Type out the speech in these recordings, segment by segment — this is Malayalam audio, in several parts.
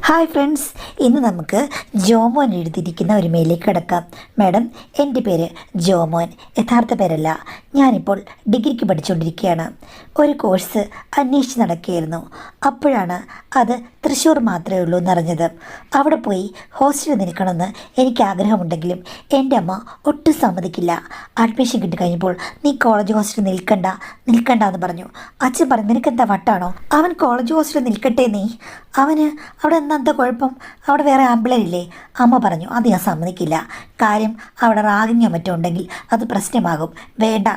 ഹായ് ഫ്രണ്ട്സ്, ഇന്ന് നമുക്ക് ജോമോൻ എഴുതിയിരിക്കുന്ന ഒരു മെയിലേക്ക് കിടക്കാം. മാഡം, എൻ്റെ പേര് ജോമോൻ, യഥാർത്ഥ പേരല്ല. ഞാനിപ്പോൾ ഡിഗ്രിക്ക് പഠിച്ചുകൊണ്ടിരിക്കുകയാണ്. ഒരു കോഴ്സ് അന്വേഷിച്ച് നടക്കുകയായിരുന്നു. അപ്പോഴാണ് അത് തൃശ്ശൂർ മാത്രമേ ഉള്ളൂ എന്നറിഞ്ഞത്. അവിടെ പോയി ഹോസ്റ്റലിൽ നിൽക്കണമെന്ന് എനിക്ക് ആഗ്രഹമുണ്ടെങ്കിലും എൻ്റെ അമ്മ ഒട്ടും സമ്മതിക്കില്ല. അഡ്മിഷൻ കിട്ടിക്കഴിഞ്ഞപ്പോൾ നീ കോളേജ് ഹോസ്റ്റലിൽ നിൽക്കണ്ട എന്ന് പറഞ്ഞു. അച്ഛൻ പറഞ്ഞു, നിനക്കെന്താ വട്ടാണോ? അവൻ കോളേജ് ഹോസ്റ്റലിൽ നിൽക്കട്ടെ, അവന് അവിടെ എന്താ കുഴപ്പം? അവിടെ വേറെ ആമ്പിളരില്ലേ? അമ്മ പറഞ്ഞു, അത് ഞാൻ സമ്മതിക്കില്ല. കാര്യം അവിടെ റാഗിങ്ങോ മറ്റോ ഉണ്ടെങ്കിൽ അത് പ്രശ്നമാകും. വേണ്ട,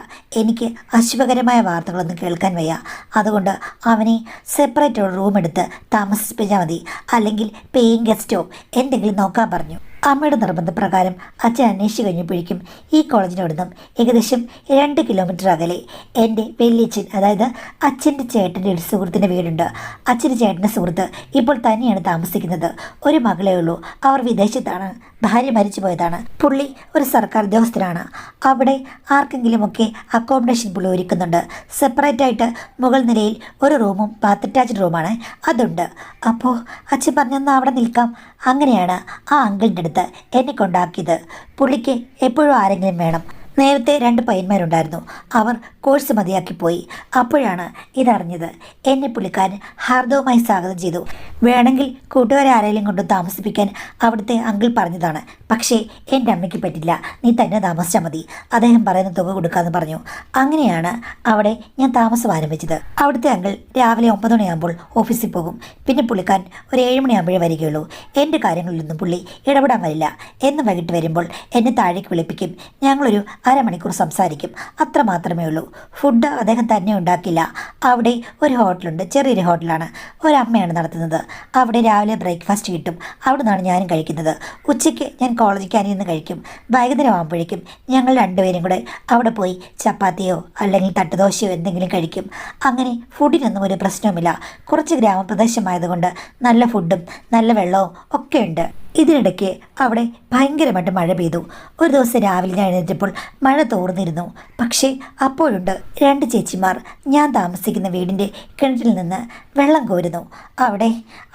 എനിക്ക് അശുഭകരമായ വാർത്തകളൊന്നും കേൾക്കാൻ വയ്യ. അതുകൊണ്ട് അവനെ സെപ്പറേറ്റ് ഒരു റൂം എടുത്ത് താമസിപ്പിച്ചാൽ മതി, അല്ലെങ്കിൽ പേയിങ് ഗസ്റ്റോ എന്തെങ്കിലും നോക്കാൻ പറഞ്ഞു. അമ്മയുടെ നിർബന്ധപ്രകാരം അച്ഛൻ അന്വേഷിച്ച് കഴിഞ്ഞപ്പോഴേക്കും ഈ കോളേജിനോട് നിന്നും ഏകദേശം 2 കിലോമീറ്റർ അകലെ എൻ്റെ വലിയച്ഛൻ, അതായത് അച്ഛൻ്റെ ചേട്ടൻ്റെ ഒരു സുഹൃത്തിൻ്റെ വീടുണ്ട്. അച്ഛൻ്റെ ചേട്ടൻ്റെ സുഹൃത്ത് ഇപ്പോൾ തന്നെയാണ് താമസിക്കുന്നത്. ഒരു മകളേ ഉള്ളൂ. അവർ വിദേശത്താണ്. ഭാര്യ മരിച്ചു പോയതാണ്. പുള്ളി ഒരു സർക്കാർ ഉദ്യോഗസ്ഥനാണ്. അവിടെ ആർക്കെങ്കിലുമൊക്കെ അക്കോമഡേഷൻ പുള്ളി ഒരുക്കുന്നുണ്ട്. സെപ്പറേറ്റായിട്ട് മുകൾ നിലയിൽ ഒരു റൂമും ബാത്ത് അറ്റാച്ച്ഡ് റൂമാണ് അതുണ്ട്. അപ്പോൾ അച്ഛൻ പറഞ്ഞെന്നാൽ അവിടെ നിൽക്കാം. അങ്ങനെയാണ് ആ അങ്കിളിൻ്റെ അടുത്ത് എന്നെ കൊണ്ടാക്കിയത്. പുള്ളിക്ക് എപ്പോഴും ആരെങ്കിലും വേണം. നേരത്തെ 2 പയ്യന്മാരുണ്ടായിരുന്നു. അവർ കോഴ്സ് മതിയാക്കിപ്പോയി. അപ്പോഴാണ് ഇതറിഞ്ഞത്. എന്നെ പുള്ളിക്കാരൻ ഹാർദവുമായി സ്വാഗതം ചെയ്തു. വേണമെങ്കിൽ കൂട്ടുകാരെ ആരെങ്കിലും കൊണ്ട് താമസിപ്പിക്കാൻ അവിടുത്തെ അങ്കിൾ പറഞ്ഞതാണ്. പക്ഷേ എൻ്റെ അമ്മയ്ക്ക് പറ്റില്ല, നീ തന്നെ താമസിച്ചാൽ മതി, അദ്ദേഹം പറയുന്ന തുക കൊടുക്കാമെന്ന് പറഞ്ഞു. അങ്ങനെയാണ് അവിടെ ഞാൻ താമസം ആരംഭിച്ചത്. അവിടുത്തെ അങ്കിൾ രാവിലെ 9 മണിയാകുമ്പോൾ ഓഫീസിൽ പോകും. പിന്നെ പുള്ളിക്കാരൻ ഒരു 7 മണിയാകുമ്പോഴേ വരികയുള്ളൂ. എൻ്റെ കാര്യങ്ങളിലൊന്നും പുള്ളി ഇടപെടാൻ വരില്ല. എന്ന് വൈകിട്ട് വരുമ്പോൾ എന്നെ താഴേക്ക് വിളിപ്പിക്കും. ഞങ്ങളൊരു അരമണിക്കൂർ സംസാരിക്കും. അത്ര മാത്രമേ ഉള്ളൂ. ഫുഡ് അദ്ദേഹം തന്നെ ഉണ്ടാക്കില്ല. അവിടെ ഒരു ഹോട്ടലുണ്ട്, ചെറിയൊരു ഹോട്ടലാണ്. ഒരമ്മയാണ് നടത്തുന്നത്. അവിടെ രാവിലെ ബ്രേക്ക്ഫാസ്റ്റ് കിട്ടും. അവിടെ നിന്നാണ് ഞാനും കഴിക്കുന്നത്. ഉച്ചയ്ക്ക് ഞാൻ കോളേജ് ക്യാൻറ്റീനിൽ നിന്ന് കഴിക്കും. വൈകുന്നേരം ആകുമ്പോഴേക്കും ഞങ്ങൾ 2 പേരും കൂടെ അവിടെ പോയി ചപ്പാത്തിയോ അല്ലെങ്കിൽ തട്ടുദോശയോ എന്തെങ്കിലും കഴിക്കും. അങ്ങനെ ഫുഡിനൊന്നും ഒരു പ്രശ്നവുമില്ല. കുറച്ച് ഗ്രാമപ്രദേശമായതുകൊണ്ട് നല്ല ഫുഡും നല്ല വെള്ളവും ഒക്കെ ഉണ്ട്. ഇതിനിടയ്ക്ക് അവിടെ ഭയങ്കരമായിട്ട് മഴ പെയ്തു. ഒരു ദിവസം രാവിലെ ഞാൻ എഴുന്നേറ്റപ്പോൾ മഴ തോർന്നിരുന്നു. പക്ഷേ അപ്പോഴുണ്ട് 2 ചേച്ചിമാർ ഞാൻ താമസിക്കുന്ന വീടിൻ്റെ കിണറ്റിൽ നിന്ന് വെള്ളം കോരുന്നു. അവിടെ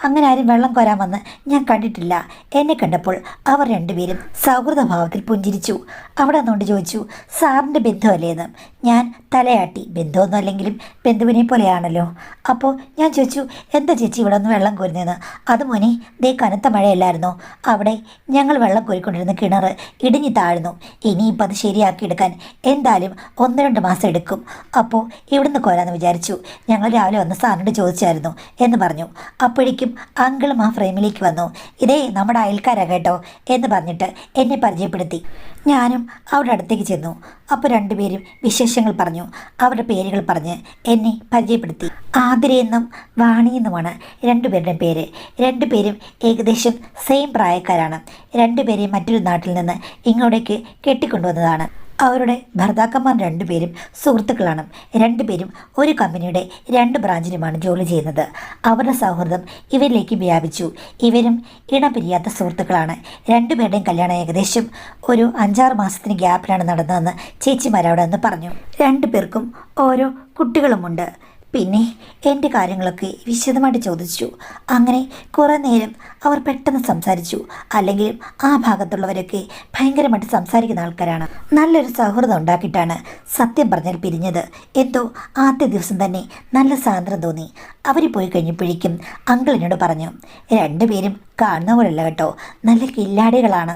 അങ്ങനെ ആരും വെള്ളം കോരാൻ വന്ന് ഞാൻ കണ്ടിട്ടില്ല. എന്നെ കണ്ടപ്പോൾ അവർ 2 പേരും സൗഹൃദഭാവത്തിൽ പുഞ്ചിരിച്ചു. അവിടെ നിന്നുകൊണ്ട് ചോദിച്ചു, സാറിൻ്റെ ബന്ധുവല്ലേന്ന്. ഞാൻ തലയാട്ടി. ബന്ധുവൊന്നും അല്ലെങ്കിലും ബന്ധുവിനെ പോലെയാണല്ലോ. അപ്പോൾ ഞാൻ ചോദിച്ചു, എന്താ ചേച്ചി ഇവിടെ ഒന്ന് വെള്ളം കോരുന്നതെന്ന്. അത് മോനെ, ദേ കനത്ത മഴയല്ലായിരുന്നോ, അവിടെ ഞങ്ങൾ വെള്ളം കോരിക്കൊണ്ടിരുന്ന കിണർ ഇടിഞ്ഞു താഴ്ന്നു. ഇനിയിപ്പോൾ അത് ശരിയാക്കിയെടുക്കാൻ എന്തായാലും 1-2 മാസം എടുക്കും. അപ്പോൾ ഇവിടുന്ന് കോരാന്ന് വിചാരിച്ചു. ഞങ്ങൾ രാവിലെ വന്ന് സാറിനോട് ചോദിച്ചായിരുന്നു എന്ന് പറഞ്ഞു. അപ്പോഴേക്കും അങ്കിളും ആ ഫ്രെയിമിലേക്ക് വന്നു. ഇതേ നമ്മുടെ അയൽക്കാരാ കേട്ടോ എന്ന് പറഞ്ഞിട്ട് എന്നെ പരിചയപ്പെടുത്തി. ഞാനും അവിടെ അടുത്തേക്ക് ചെന്നു. അപ്പോൾ 2 പേരും വിശേഷങ്ങൾ പറഞ്ഞു. അവരുടെ പേരുകൾ പറഞ്ഞ് എന്നെ പരിചയപ്പെടുത്തി. ആതിരയെന്നും വാണിയെന്നുമാണ് 2 പേരുടെയും പേര്. 2 പേരും ഏകദേശം സെയിം പ്രായക്കാരാണ്. 2 പേരെയും മറ്റൊരു നാട്ടിൽ നിന്ന് ഇങ്ങോട്ടേക്ക് കെട്ടിക്കൊണ്ടുവന്നതാണ്. അവരുടെ ഭർത്താക്കന്മാർ 2 പേരും സുഹൃത്തുക്കളാണ്. 2 പേരും ഒരു കമ്പനിയുടെ 2 ബ്രാഞ്ചിലുമാണ് ജോലി ചെയ്യുന്നത്. അവരുടെ സൗഹൃദം ഇവരിലേക്ക് വ്യാപിച്ചു. ഇവരും ഇണപിരിയാത്ത സുഹൃത്തുക്കളാണ്. 2 പേരുടെയും കല്യാണം ഏകദേശം ഒരു 5-6 മാസത്തിന് ഗ്യാപ്പിലാണ് നടന്നതെന്ന് ചേച്ചിമാരവിടെ നിന്ന് പറഞ്ഞു. 2 പേർക്കും ഓരോ കുട്ടികളുമുണ്ട്. പിന്നെ എൻ്റെ കാര്യങ്ങളൊക്കെ വിശദമായിട്ട് ചോദിച്ചു. അങ്ങനെ കുറേ നേരം അവർ പെട്ടെന്ന് സംസാരിച്ചു. അല്ലെങ്കിലും ആ ഭാഗത്തുള്ളവരൊക്കെ ഭയങ്കരമായിട്ട് സംസാരിക്കുന്ന ആൾക്കാരാണ്. നല്ലൊരു സൗഹൃദം ഉണ്ടാക്കിയിട്ടാണ് സത്യം പറഞ്ഞാൽ പിരിഞ്ഞത്. എന്തോ ആദ്യ ദിവസം തന്നെ നല്ല സാന്ദ്രം തോന്നി. അവർ പോയി കഴിഞ്ഞപ്പോഴേക്കും അങ്കിളിനോട് പറഞ്ഞു, 2 പേരും കാണുന്ന പോലെയല്ല കേട്ടോ, നല്ല കില്ലാടികളാണ്,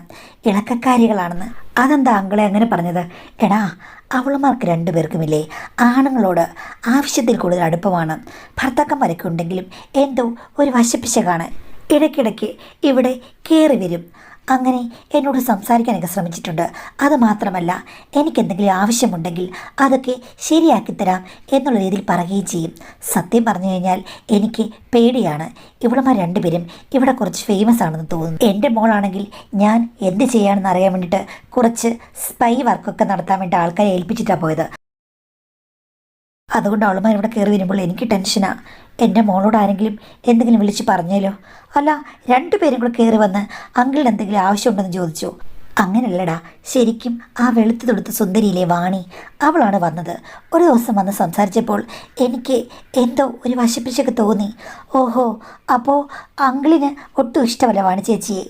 ഇളക്കക്കാരികളാണെന്ന്. അതെന്താ അങ്കിളെ അങ്ങനെ പറഞ്ഞത്? എടാ, അവളുമാർക്ക് 2 പേർക്കുമില്ലേ ആണുങ്ങളോട് ആവശ്യത്തിൽ കൂടുതൽ അടുപ്പമാണ്. ഭർത്താക്കന്മാരൊക്കെ ഉണ്ടെങ്കിലും എന്തോ ഒരു വശപ്പിശകാണ്. ഇടയ്ക്കിടയ്ക്ക് ഇവിടെ കയറി വരും. അങ്ങനെ എന്നോട് സംസാരിക്കാനൊക്കെ ശ്രമിച്ചിട്ടുണ്ട്. അതുമാത്രമല്ല, എനിക്കെന്തെങ്കിലും ആവശ്യമുണ്ടെങ്കിൽ അതൊക്കെ ശരിയാക്കിത്തരാം എന്നുള്ള രീതിയിൽ പറയുകയും ചെയ്യും. സത്യം പറഞ്ഞു കഴിഞ്ഞാൽ എനിക്ക് പേടിയാണ്. ഇവളുമാർ 2 പേരും ഇവിടെ കുറച്ച് ഫേമസ് ആണെന്ന് തോന്നുന്നു. എൻ്റെ മോളാണെങ്കിൽ ഞാൻ എന്ത് ചെയ്യാണെന്ന് അറിയാൻ വേണ്ടിയിട്ട് കുറച്ച് സ്പൈ വർക്കൊക്കെ നടത്താൻ വേണ്ടി ആൾക്കാരെ ഏൽപ്പിച്ചിട്ടാണ് പോയത്. അതുകൊണ്ട് അവളുമാർ ഇവിടെ കയറി വരുമ്പോൾ എനിക്ക് ടെൻഷനാണ്. എൻ്റെ മോളോട് ആരെങ്കിലും എന്തെങ്കിലും വിളിച്ച് പറഞ്ഞാലോ? അല്ല, 2 പേരും കൂടെ കയറി വന്ന് അങ്കിളിന് എന്തെങ്കിലും ആവശ്യമുണ്ടെന്ന് ചോദിച്ചോ? അങ്ങനെയല്ലടാ, ശരിക്കും ആ വെളുത്തു തൊടുത്ത സുന്ദരിയിലെ വാണി, അവളാണ് വന്നത്. ഒരു ദിവസം വന്ന് സംസാരിച്ചപ്പോൾ എനിക്ക് എന്തോ ഒരു വശപ്പിശൊക്കെ തോന്നി. ഓഹോ, അപ്പോൾ അങ്കിളിന് ഒട്ടും ഇഷ്ടമല്ല വാണി ചേച്ചിയെ.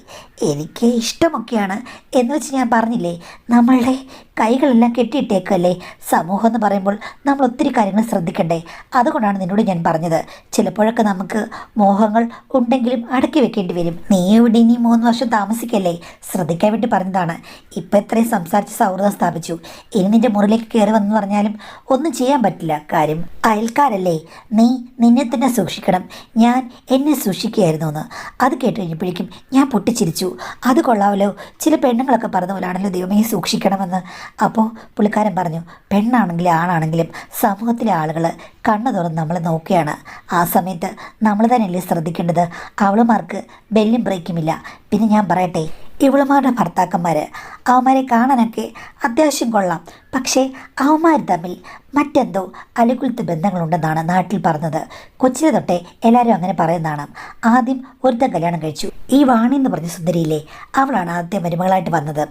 എനിക്ക് ഇഷ്ടമൊക്കെയാണ് എന്ന് വെച്ച് ഞാൻ പറഞ്ഞില്ലേ, നമ്മളുടെ കൈകളെല്ലാം കെട്ടിയിട്ടേക്കല്ലേ. സമൂഹം എന്ന് പറയുമ്പോൾ നമ്മൾ ഒത്തിരി കാര്യങ്ങൾ ശ്രദ്ധിക്കണ്ടേ. അതുകൊണ്ടാണ് നിന്നോട് ഞാൻ പറഞ്ഞത്. ചിലപ്പോഴൊക്കെ നമുക്ക് മോഹങ്ങൾ ഉണ്ടെങ്കിലും അടക്കി വെക്കേണ്ടി വരും. നീ ഇവിടെ ഇനി 3 വർഷം താമസിക്കല്ലേ, ശ്രദ്ധിക്കാൻ വേണ്ടി പറഞ്ഞതാണ്. ഇപ്പം എത്രയും സംസാരിച്ച് സൗഹൃദം സ്ഥാപിച്ചു. ഇനി നിന്റെ മുറിയിലേക്ക് കയറി വന്നു പറഞ്ഞാലും ഒന്നും ചെയ്യാൻ പറ്റില്ല. കാര്യം അയൽക്കാരല്ലേ. നീ നിന്നെ തന്നെ സൂക്ഷിക്കണം. ഞാൻ എന്നെ സൂക്ഷിക്കുകയായിരുന്നു എന്ന്. അത് കേട്ട് കഴിഞ്ഞപ്പോഴേക്കും ഞാൻ പൊട്ടിച്ചിരിച്ചു. അത് കൊള്ളാമല്ലോ, ചില പെണ്ണുങ്ങളൊക്കെ പറഞ്ഞ പോലാണല്ലോ ദൈവമേ സൂക്ഷിക്കണമെന്ന്. അപ്പോൾ പുള്ളിക്കാരൻ പറഞ്ഞു, പെണ്ണാണെങ്കിലും ആണാണെങ്കിലും സമൂഹത്തിലെ ആളുകൾ കണ്ണു തുറന്ന് നമ്മൾ നോക്കുകയാണ്. ആ സമയത്ത് നമ്മൾ തന്നെയല്ലേ ശ്രദ്ധിക്കേണ്ടത്. അവളുമാർക്ക് ബെല്ലും ബ്രേക്കുമില്ല. പിന്നെ ഞാൻ പറയട്ടെ, ഇവളുമാരുടെ ഭർത്താക്കന്മാർ അവന്മാരെ കാണാനൊക്കെ അത്യാവശ്യം കൊള്ളാം. പക്ഷേ അവന്മാർ തമ്മിൽ മറ്റെന്തോ അലുകുലത്ത് ബന്ധങ്ങളുണ്ടെന്നാണ് നാട്ടിൽ പറഞ്ഞത്. കൊച്ചിലെ തൊട്ടേ എല്ലാവരും അങ്ങനെ പറയുന്നതാണ്. ആദ്യം ഒരുത്തൻ കല്യാണം കഴിച്ചു. ഈ വാണി എന്ന് പറഞ്ഞ സുന്ദരിയില്ലേ, അവളാണ് ആദ്യം മരുമകളായിട്ട് വന്നത്.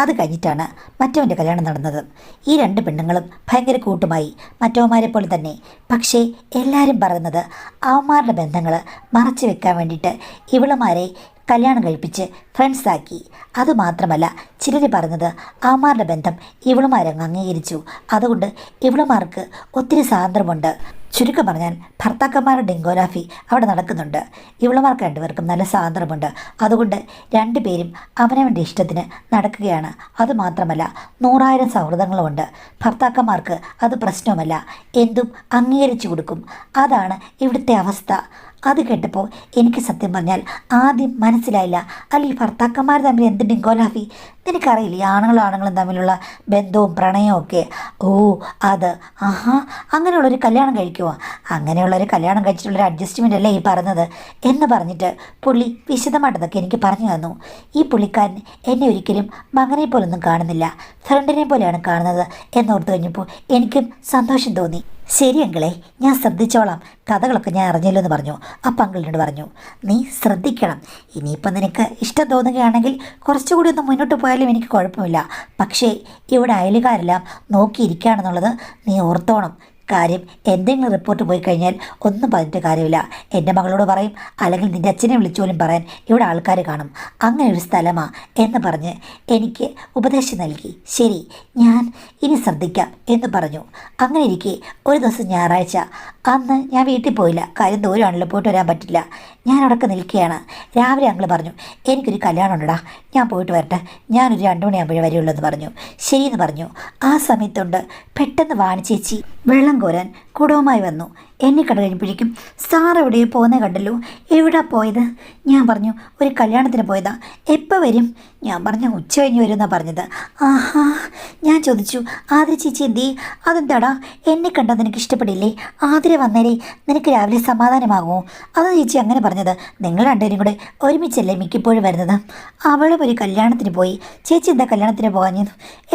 അത് കഴിഞ്ഞിട്ടാണ് മറ്റവൻ്റെ കല്യാണം നടന്നത്. ഈ 2 പെണ്ണുങ്ങളും ഭയങ്കര കൂട്ടുമായി, മറ്റവന്മാരെ പോലെ തന്നെ. പക്ഷേ എല്ലാവരും പറയുന്നത് അവന്മാരുടെ ബന്ധങ്ങൾ മറച്ചു വെക്കാൻ വേണ്ടിയിട്ട് ഇവളുമാരെ കല്യാണം കഴിപ്പിച്ച് ഫ്രണ്ട്സാക്കി. അതുമാത്രമല്ല, ചിലർ പറഞ്ഞത് അവന്മാരുടെ ബന്ധം ഇവളുമാരങ്ങ് അംഗീകരിച്ചു. അതുകൊണ്ട് ഇവളുമാർക്ക് ഒത്തിരി സ്വാതന്ത്ര്യമുണ്ട്. ചുരുക്കം പറഞ്ഞാൽ ഭർത്താക്കന്മാരുടെ ഡിങ്കോലാഫി അവിടെ നടക്കുന്നുണ്ട്. ഇവളുമാർക്ക് 2 പേർക്കും നല്ല സ്വാതന്ത്ര്യമുണ്ട്. അതുകൊണ്ട് 2 പേരും അവനവൻ്റെ ഇഷ്ടത്തിന് നടക്കുകയാണ്. അതുമാത്രമല്ല, 100,000 സൗഹൃദങ്ങളുമുണ്ട്. ഭർത്താക്കന്മാർക്ക് അത് പ്രശ്നവുമല്ല, എന്തും അംഗീകരിച്ചു കൊടുക്കും. അതാണ് ഇവിടുത്തെ അവസ്ഥ. അത് കേട്ടപ്പോൾ എനിക്ക് സത്യം പറഞ്ഞാൽ ആദ്യം മനസ്സിലായില്ല. അല്ല, ഈ ഭർത്താക്കന്മാർ തമ്മിൽ എന്ത് ഡിങ്കോലാഫി. നിനക്കറിയില്ല, ആണുങ്ങളും തമ്മിലുള്ള ബന്ധവും പ്രണയവും ഒക്കെ. ഓ, അത് ആഹാ, അങ്ങനെയുള്ളൊരു കല്യാണം കഴിക്കുമോ? അങ്ങനെയുള്ളൊരു കല്യാണം കഴിച്ചിട്ടുള്ളൊരു അഡ്ജസ്റ്റ്മെൻ്റ് അല്ലേ ഈ പറഞ്ഞത് എന്ന് പറഞ്ഞിട്ട് പുള്ളി വിശദമായിട്ടതൊക്കെ എനിക്ക് പറഞ്ഞു തന്നു. ഈ പുള്ളിക്കാരൻ എന്നെ ഒരിക്കലും മകനെ പോലൊന്നും കാണുന്നില്ല, ഫ്രണ്ടിനെ പോലെയാണ് കാണുന്നത് എന്നോർത്ത് കഴിഞ്ഞപ്പോൾ എനിക്കും സന്തോഷം തോന്നി. ശരി അങ്കിളെ, ഞാൻ ശ്രദ്ധിച്ചോളാം. കഥകളൊക്കെ ഞാൻ അറിഞ്ഞല്ലോ എന്ന് പറഞ്ഞു. അപ്പം അങ്കിളിനോട് പറഞ്ഞു, നീ ശ്രദ്ധിക്കണം. ഇനിയിപ്പം നിനക്ക് ഇഷ്ടം തോന്നുകയാണെങ്കിൽ കുറച്ചുകൂടി ഒന്ന് മുന്നോട്ട് പോയാലും എനിക്ക് കുഴപ്പമില്ല. പക്ഷേ ഇവിടെ അയലുകാരെല്ലാം നോക്കിയിരിക്കുകയാണെന്നുള്ളത് നീ ഓർത്തോണം. കാര്യം എന്തെങ്കിലും റിപ്പോർട്ട് പോയി കഴിഞ്ഞാൽ ഒന്നും പറഞ്ഞിട്ട് കാര്യമില്ല. എൻ്റെ മകളോട് പറയും, അല്ലെങ്കിൽ നിൻ്റെ അച്ഛനെ വിളിച്ചോലും പറയാൻ ഇവിടെ ആൾക്കാർ കാണും. അങ്ങനെ ഒരു സ്ഥലമാണ് എന്ന് പറഞ്ഞ് എനിക്ക് ഉപദേശം നൽകി. ശരി, ഞാൻ ഇനി ശ്രദ്ധിക്കാം എന്ന് പറഞ്ഞു. അങ്ങനെ ഇരിക്കെ ഒരു ദിവസം ഞായറാഴ്ച, അന്ന് ഞാൻ വീട്ടിൽ പോയില്ല. കാര്യം ദൂരമാണല്ലോ, പോയിട്ട് വരാൻ പറ്റില്ല. ഞാൻ അവിടെയൊക്കെ നിൽക്കുകയാണ്. രാവിലെ അങ്കിൾ പറഞ്ഞു, എനിക്കൊരു കല്യാണം ഉണ്ടടാ, ഞാൻ പോയിട്ട് വരട്ടെ, ഞാനൊരു 2 മണിയാകുമ്പോഴേ വരികയുള്ളൂ എന്ന് പറഞ്ഞു. ശരിയെന്ന് പറഞ്ഞു. ആ സമയത്തുണ്ട് പെട്ടെന്ന് വാണി ചേച്ചി വെള്ളം കോരാൻ കുടവുമായി വന്നു. എന്നെ കണ്ടു കഴിഞ്ഞപ്പോഴേക്കും, സാർ എവിടെയോ പോകുന്നത് കണ്ടല്ലോ, എവിടാ പോയത്? ഞാൻ പറഞ്ഞു, ഒരു കല്യാണത്തിന് പോയതാ. എപ്പോൾ വരും? ഞാൻ പറഞ്ഞു, ഉച്ച കഴിഞ്ഞ് വരുമെന്നാണ് പറഞ്ഞത്. ആഹാ, ഞാൻ ചോദിച്ചു, ആതിര ചേച്ചി എന്തേ? അതെന്താടാ, എന്നെ കണ്ടാൽ നിനക്ക് ഇഷ്ടപ്പെടില്ലേ? ആതിര വന്നേരെ നിനക്ക് രാവിലെ സമാധാനമാകുമോ? അത് ചേച്ചി അങ്ങനെ പറഞ്ഞത്. നിങ്ങൾ 2 പേരും കൂടെ ഒരുമിച്ചല്ലേ മിക്കപ്പോഴും വരുന്നത്. അവളും ഒരു കല്യാണത്തിന് പോയി. ചേച്ചി എന്താ കല്യാണത്തിന് പോകാഞ്ഞു?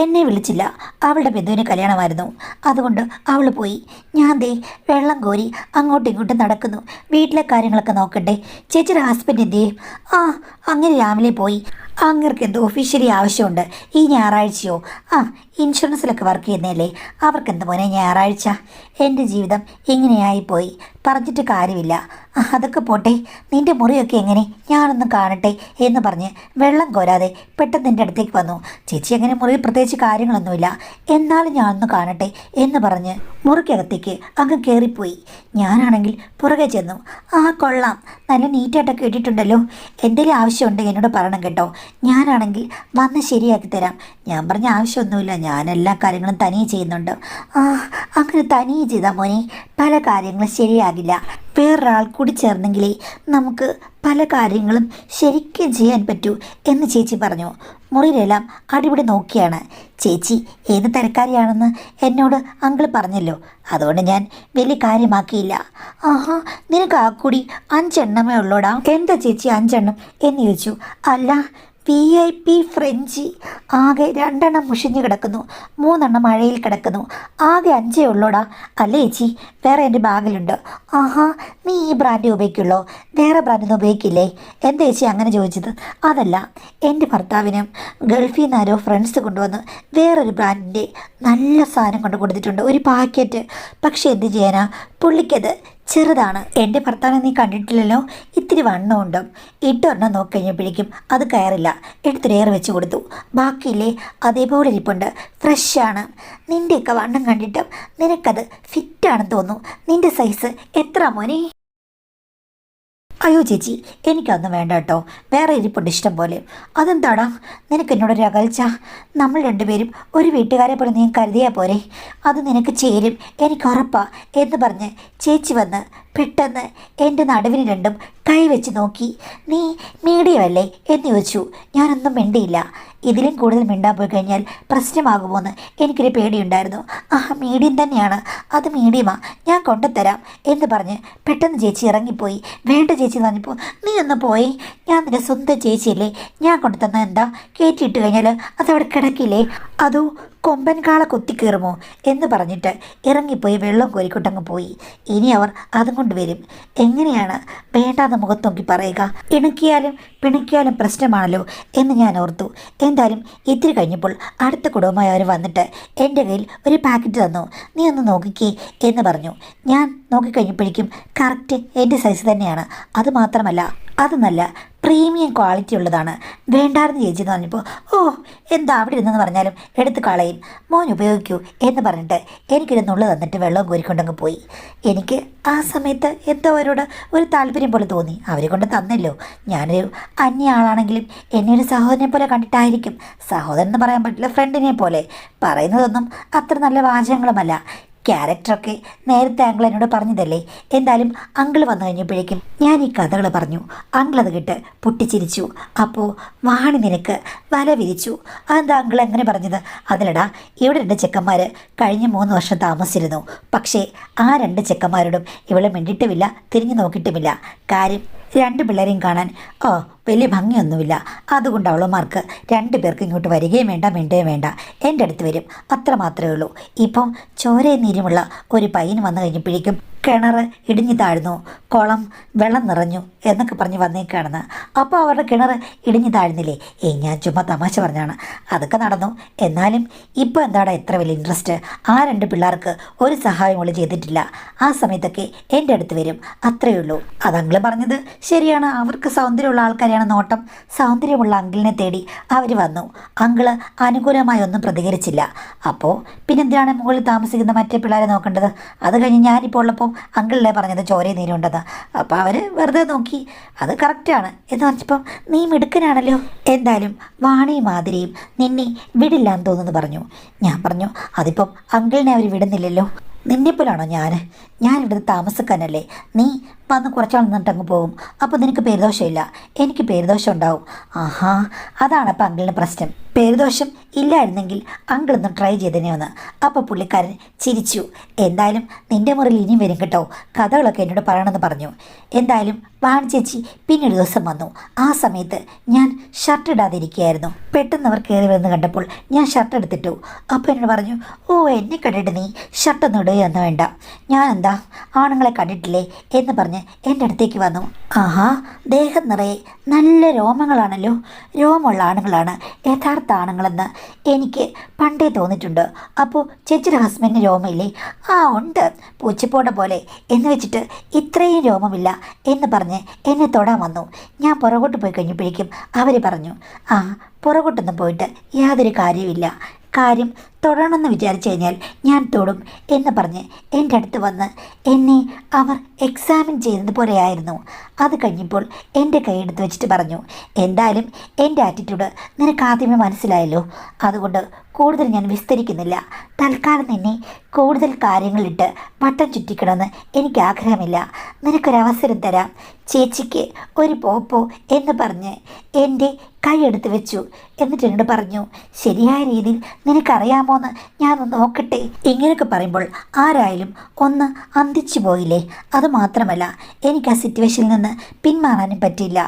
എന്നെ വിളിച്ചില്ല, അവളുടെ ബന്ധുവിന് കല്യാണമായിരുന്നു, അതുകൊണ്ട് അവൾ പോയി. ഞാൻ ദേ വെള്ളം കോരി അങ്ങോട്ടും ഇങ്ങോട്ടും നടക്കുന്നു. വീട്ടിലെ കാര്യങ്ങളൊക്കെ നോക്കണ്ടേ. ചേച്ചിയുടെ ഹസ്ബൻഡ് എന്തേ? ആ, അങ്ങനെ രാവിലെ പോയി. അങ്ങർക്ക് എന്തോ ഒഫീഷ്യലി ആവശ്യമുണ്ട് ഈ ഞായറാഴ്ചയോ? ആ, ഇൻഷുറൻസിലൊക്കെ വർക്ക് ചെയ്യുന്നതല്ലേ, അവർക്കെന്ത് മോനെ ഞായറാഴ്ച? എൻ്റെ ജീവിതം ഇങ്ങനെയായിപ്പോയി, പറഞ്ഞിട്ട് കാര്യമില്ല. അതൊക്കെ പോട്ടെ, നിൻ്റെ മുറിയൊക്കെ എങ്ങനെ, ഞാനൊന്ന് കാണട്ടെ എന്ന് പറഞ്ഞ് വെള്ളം കോരാതെ പെട്ടെന്ന് എൻ്റെ അടുത്തേക്ക് വന്നു. ചേച്ചി അങ്ങനെ മുറിയിൽ പ്രത്യേകിച്ച് കാര്യങ്ങളൊന്നുമില്ല, എന്നാലും ഞാനൊന്ന് കാണട്ടെ എന്ന് പറഞ്ഞ് മുറിക്കകത്തേക്ക് അങ്ങ് കയറിപ്പോയി. ഞാനാണെങ്കിൽ പുറകെ ചെന്നു. ആ, കൊള്ളാം, നല്ല നീറ്റായിട്ടൊക്കെ ഇട്ടിട്ടുണ്ടല്ലോ. എന്തെങ്കിലും ആവശ്യമുണ്ടെങ്കിൽ എന്നോട് പറയണം കേട്ടോ, ഞാനാണെങ്കിൽ വന്ന് ശരിയാക്കി തരാം. ഞാൻ പറഞ്ഞ ആവശ്യമൊന്നുമില്ല, ഞാൻ എല്ലാ കാര്യങ്ങളും തനിയെ ചെയ്യുന്നുണ്ട്. ആ, അങ്ങനെ തനിയെ ചെയ്താൽ മോനെ പല കാര്യങ്ങളും ശരിയാകില്ല. വേറൊരാൾ കൂടി ചേർന്നെങ്കിലേ നമുക്ക് പല കാര്യങ്ങളും ശരിക്കും ചെയ്യാൻ പറ്റൂ എന്ന് ചേച്ചി പറഞ്ഞു. മുറിയിലെല്ലാം അടിപിടി നോക്കിയാണ്. ചേച്ചി ഏത് തരക്കാരിയാണെന്ന് എന്നോട് അങ്കിൾ പറഞ്ഞല്ലോ, അതുകൊണ്ട് ഞാൻ വലിയ കാര്യമാക്കിയില്ല. ആഹാ, നിനക്ക് ആ കൂടി 5 എണ്ണമേ ഉള്ളൂടാ. എന്താ ചേച്ചി 5 എണ്ണം എന്ന് ചോദിച്ചു. അല്ല, VIP ഫ്രഞ്ചി ആകെ 2 മുഷിഞ്ഞു കിടക്കുന്നു, 3 മഴയിൽ കിടക്കുന്നു. ആകെ 5 ഉള്ളൂടാ. അല്ലേ ചേച്ചി, വേറെ എൻ്റെ ബാഗിലുണ്ട്. ആഹാ, നീ ഈ ബ്രാൻഡ് ഉപയോഗിക്കുള്ളോ, വേറെ ബ്രാൻഡൊന്നും ഉപയോഗിക്കില്ലേ? എന്താ ചേച്ചി അങ്ങനെ ചോദിച്ചത്? അതല്ല, എൻ്റെ ഭർത്താവിന് ഗൾഫിൽ നിന്ന് ആരോ ഫ്രണ്ട്സ് കൊണ്ടുവന്ന് വേറൊരു ബ്രാൻഡിൻ്റെ നല്ല സാധനം കൊണ്ട് കൊടുത്തിട്ടുണ്ട്, ഒരു പാക്കറ്റ്. പക്ഷെ എന്ത് ചെയ്യാനാ, പുള്ളിക്കത് ചെറുതാണ്. എൻ്റെ ഭർത്താവിനെ നീ കണ്ടിട്ടില്ലല്ലോ, ഇത്തിരി വണ്ണമുണ്ട്. ഇട്ടൊരെണ്ണം നോക്കിക്കഴിഞ്ഞപ്പോഴേക്കും അത് കയറില്ല, എടുത്തൊരേറെ വെച്ച് കൊടുത്തു. ബാക്കിയില്ലേ അതേപോലെ ഇരിപ്പുണ്ട്, ഫ്രഷാണ്. നിൻ്റെയൊക്കെ വണ്ണം കണ്ടിട്ടും നിനക്കത് ഫിറ്റാണെന്ന് തോന്നുന്നു. നിൻ്റെ സൈസ് എത്ര മോനെ? അയ്യോ ചേച്ചി, എനിക്കതൊന്നും വേണ്ട കേട്ടോ, വേറെ ഇരിപ്പുണ്ട് ഇഷ്ടം പോലെ. അതെന്താടാ നിനക്ക് എന്നോടൊരു അകൽച്ച? നമ്മൾ രണ്ടുപേരും ഒരു വീട്ടുകാരെ പോലെ നീ കരുതിയാൽ പോരെ? അത് നിനക്ക് ചേരും, എനിക്ക് ഉറപ്പാ എന്ന് പറഞ്ഞ് ചേച്ചി വന്ന് പെട്ടെന്ന് എൻ്റെ നടുവിന് രണ്ടും കൈവച്ച് നോക്കി. നീ മീഡിയമല്ലേ എന്ന് ചോദിച്ചു. ഞാനൊന്നും മിണ്ടിയില്ല. ഇതിലും കൂടുതൽ മിണ്ടാൻ പോയി കഴിഞ്ഞാൽ പ്രശ്നമാകുമോയെന്ന് എനിക്കൊരു പേടിയുണ്ടായിരുന്നു. മീഡിയം തന്നെയാണ്, അത് മീഡിയമാ, ഞാൻ കൊണ്ടുതരാം എന്ന് പറഞ്ഞ് പെട്ടെന്ന് ചേച്ചി ഇറങ്ങിപ്പോയി. വേണ്ട ചേച്ചി എന്ന് പറഞ്ഞപ്പോൾ, നീ ഒന്ന് പോയി, ഞാൻ നിൻ്റെ സ്വന്തം ചേച്ചിയല്ലേ, ഞാൻ കൊണ്ടുതന്ന എന്താ, കയറ്റിയിട്ട് കഴിഞ്ഞാൽ അതവിടെ കിടക്കില്ലേ, അതോ കൊമ്പൻ കാള കുത്തിക്കയറുമോ എന്ന് പറഞ്ഞിട്ട് ഇറങ്ങിപ്പോയി വെള്ളം കോരിക്കൊട്ടങ്ങ് പോയി. ഇനി അവർ അതും കൊണ്ട് വരും. എങ്ങനെയാണ് വേണ്ടാന്ന് മുഖത്ത് നോക്കി പറയുക? ഇണക്കിയാലും പിണക്കിയാലും പ്രശ്നമാണല്ലോ എന്ന് ഞാൻ ഓർത്തു. എന്തായാലും ഇത്തിരി കഴിഞ്ഞപ്പോൾ അടുത്ത കുടുംബമായി അവർ വന്നിട്ട് എൻ്റെ കയ്യിൽ ഒരു പാക്കറ്റ് തന്നു. നീ ഒന്ന് നോക്കിക്കേ എന്ന് പറഞ്ഞു. ഞാൻ നോക്കിക്കഴിഞ്ഞപ്പോഴേക്കും കറക്റ്റ് എൻ്റെ സൈസ് തന്നെയാണ്. അതുമാത്രമല്ല, അത് നല്ല പ്രീമിയം ക്വാളിറ്റി ഉള്ളതാണ്. വേണ്ടായിരുന്നു ചേച്ചി എന്ന് പറഞ്ഞപ്പോൾ, ഓ എന്താ അവിടെ ഇരുന്നെന്ന് പറഞ്ഞാലും എടുത്ത് കളയും, മോൻ ഉപയോഗിക്കൂ എന്ന് പറഞ്ഞിട്ട് എനിക്കൊരു നുള്ളു തന്നിട്ട് വെള്ളം കോരിക്കൊണ്ടങ്ങ് പോയി. എനിക്ക് ആ സമയത്ത് എന്തോ അവരോട് ഒരു താല്പര്യം പോലെ തോന്നി. അവരെ കൊണ്ട് തന്നല്ലോ. ഞാനൊരു അന്യ ആളാണെങ്കിലും എന്നെ ഒരു സഹോദരനെ പോലെ കണ്ടിട്ടായിരിക്കും. സഹോദരൻ എന്ന് പറയാൻ പറ്റില്ല, ഫ്രണ്ടിനെ പോലെ. പറയുന്നതൊന്നും അത്ര നല്ല വാചകങ്ങളുമല്ല. ക്യാരക്ടറൊക്കെ നേരത്തെ അങ്കിൾ എന്നോട് പറഞ്ഞതല്ലേ. എന്തായാലും അങ്കിൾ വന്നു കഴിഞ്ഞപ്പോഴേക്കും ഞാൻ ഈ കഥകൾ പറഞ്ഞു. അങ്കിൾ അത് കേട്ട് പൊട്ടിച്ചിരിച്ചു. അപ്പോൾ വാണി നിനക്ക് വല വിരിച്ചു. അതെന്താ അങ്കിൾ എങ്ങനെ പറഞ്ഞത്? അതിലടാ, ഇവിടെ 2 ചെക്കന്മാർ കഴിഞ്ഞ 3 വർഷം താമസിച്ചിരുന്നു. പക്ഷേ ആ 2 ചെക്കന്മാരോടും ഇവളെ മിണ്ടിയിട്ടുമില്ല, തിരിഞ്ഞു നോക്കിയിട്ടുമില്ല. കാര്യം 2 പിള്ളേരെയും കാണാൻ വലിയ ഭംഗിയൊന്നുമില്ല. അതുകൊണ്ട് അവളമാർക്ക് 2 പേർക്ക് ഇങ്ങോട്ട് വരികയും വേണ്ട, മിണ്ടുകയും വേണ്ട, എൻ്റെ അടുത്ത് വരും, അത്ര മാത്രമേ ഉള്ളൂ. ഇപ്പം ചോരയും നീരുമുള്ള ഒരു പയ്യൻ വന്നു കഴിഞ്ഞപ്പോഴേക്കും കിണർ ഇടിഞ്ഞു താഴ്ന്നു, കുളം വെള്ളം നിറഞ്ഞു എന്നൊക്കെ പറഞ്ഞ് വന്നേക്കാണെന്ന്. അപ്പോൾ അവരുടെ കിണർ ഇടിഞ്ഞു താഴ്ന്നില്ലേ? ഞാൻ ചുമ്മാ തമാശ പറഞ്ഞാണ്. അതൊക്കെ നടന്നു. എന്നാലും ഇപ്പോൾ എന്താടാ എത്ര വലിയ ഇൻട്രസ്റ്റ്? ആ 2 പിള്ളേർക്ക് ഒരു സഹായം അവൾ ചെയ്തിട്ടില്ല. ആ സമയത്തൊക്കെ എൻ്റെ അടുത്ത് വരും, അത്രയേ ഉള്ളൂ. അത് അങ്കിള് പറഞ്ഞത് ശരിയാണ്. അവർക്ക് സൗന്ദര്യമുള്ള ആൾക്കാരെയാണ് നോട്ടം. സൗന്ദര്യമുള്ള അങ്കിളിനെ തേടി അവർ വന്നു. അങ്കിള് അനുകൂലമായി ഒന്നും പ്രതികരിച്ചില്ല. അപ്പോൾ പിന്നെന്തിനാണ് മുകളിൽ താമസിക്കുന്ന മറ്റേ പിള്ളേരെ നോക്കേണ്ടത്? അത് കഴിഞ്ഞ് ഞാനിപ്പോൾ ഉള്ളപ്പോൾ അങ്കിളിലെ പറഞ്ഞത് ചോരയും നീരുണ്ടെന്ന്. അപ്പോൾ അവർ വെറുതെ നോക്കി. അത് കറക്റ്റാണ് എന്ന് പറഞ്ഞപ്പം നീ മിടുക്കനാണല്ലോ. എന്തായാലും വാണിയും മാതിരിയും നിന്നെ വിടില്ല എന്ന് തോന്നുന്നു പറഞ്ഞു. ഞാൻ പറഞ്ഞു, അതിപ്പം അങ്കിളിനെ അവർ വിടുന്നില്ലല്ലോ. നിന്നെപ്പോലാണോ ഞാൻ ഇവിടുത്തെ താമസക്കാരനല്ലേ. നീ വന്ന് കുറച്ചാൾ നിന്നിട്ടങ്ങ് പോകും. അപ്പോൾ നിനക്ക് പേരുദോഷമില്ല, എനിക്ക് പേരുദോഷം ഉണ്ടാവും. ആഹാ, അതാണ് അപ്പം അങ്കിളിന് പ്രശ്നം. പേരുദോഷം ഇല്ലായിരുന്നെങ്കിൽ അങ്കിളൊന്ന് ട്രൈ ചെയ്തേനെ ഒന്ന്. അപ്പോൾ പുള്ളിക്കാരൻ ചിരിച്ചു. എന്തായാലും നിൻ്റെ മുറിയിൽ ഇനിയും വരും കേട്ടോ, കഥകളൊക്കെ എന്നോട് പറയണമെന്ന് പറഞ്ഞു. എന്തായാലും വാണി ചേച്ചി പിന്നൊരു ദിവസം വന്നു. ആ സമയത്ത് ഞാൻ ഷർട്ട് ഇടാതിരിക്കുകയായിരുന്നു. പെട്ടെന്ന് അവർ കയറി വരുന്ന കണ്ടപ്പോൾ ഞാൻ ഷർട്ട് എടുത്തിട്ടു. അപ്പോൾ എന്നോട് പറഞ്ഞു, ഓ എന്നെ കണ്ടിട്ട് നീ ഷർട്ടൊന്നും ഇടുകയൊന്നും വേണ്ട, ഞാൻ എന്താ ആണുങ്ങളെ കണ്ടിട്ടില്ലേ എന്ന് പറഞ്ഞ് എൻ്റെ അടുത്തേക്ക് വന്നു. ആഹാ, ദേഹം നിറയെ നല്ല രോമങ്ങളാണല്ലോ. രോമമുള്ള ആണുങ്ങളാണ് യഥാർത്ഥ ആണുങ്ങളെന്ന് എനിക്ക് പണ്ടേ തോന്നിയിട്ടുണ്ട്. അപ്പോൾ ചേച്ചിയുടെ ഹസ്ബൻഡിന് രോമമില്ലേ? ഉണ്ട്, പൂച്ചപ്പോട പോലെ. എന്ന് വെച്ചിട്ട് ഇത്രയും രോമമില്ല എന്ന് പറഞ്ഞ് എന്നെ തൊടാൻ വന്നു. ഞാൻ പുറകോട്ട് പോയി കഴിഞ്ഞപ്പോഴേക്കും അവർ പറഞ്ഞു, പുറകോട്ടൊന്നും പോയിട്ട് യാതൊരു കാര്യമില്ല, കാര്യം തൊടണമെന്ന് വിചാരിച്ചു കഴിഞ്ഞാൽ ഞാൻ തൊടും എന്ന് പറഞ്ഞ് എൻ്റെ അടുത്ത് വന്ന് എന്നെ അവർ എക്സാമിൻ ചെയ്യുന്നത് പോലെയായിരുന്നു. അത് കഴിഞ്ഞപ്പോൾ എൻ്റെ കൈയെടുത്ത് വെച്ചിട്ട് പറഞ്ഞു, എന്തായാലും എൻ്റെ ആറ്റിറ്റ്യൂഡ് നിനക്ക് ആദ്യമേ മനസ്സിലായല്ലോ, അതുകൊണ്ട് കൂടുതൽ ഞാൻ വിസ്തരിക്കുന്നില്ല. തൽക്കാലം നിന്നെ കൂടുതൽ കാര്യങ്ങളിട്ട് വട്ടം ചുറ്റിക്കണമെന്ന് എനിക്ക് ആഗ്രഹമില്ല. നിനക്കൊരവസരം തരാം, ചേച്ചിക്ക് ഒരു പോപ്പോ എന്ന് പറഞ്ഞ് എൻ്റെ കൈയെടുത്ത് വെച്ചു. എന്നിട്ട് എന്നോട് പറഞ്ഞു, ശരിയായ രീതിയിൽ നിനക്കറിയാമോ എന്ന് ഞാനൊന്ന് നോക്കട്ടെ. ഇങ്ങനെയൊക്കെ പറയുമ്പോൾ ആരായാലും ഒന്ന് അന്തിച്ചു പോയില്ലേ. അതുമാത്രമല്ല, എനിക്ക് ആ സിറ്റുവേഷനിൽ നിന്ന് പിന്മാറാനും പറ്റില്ല.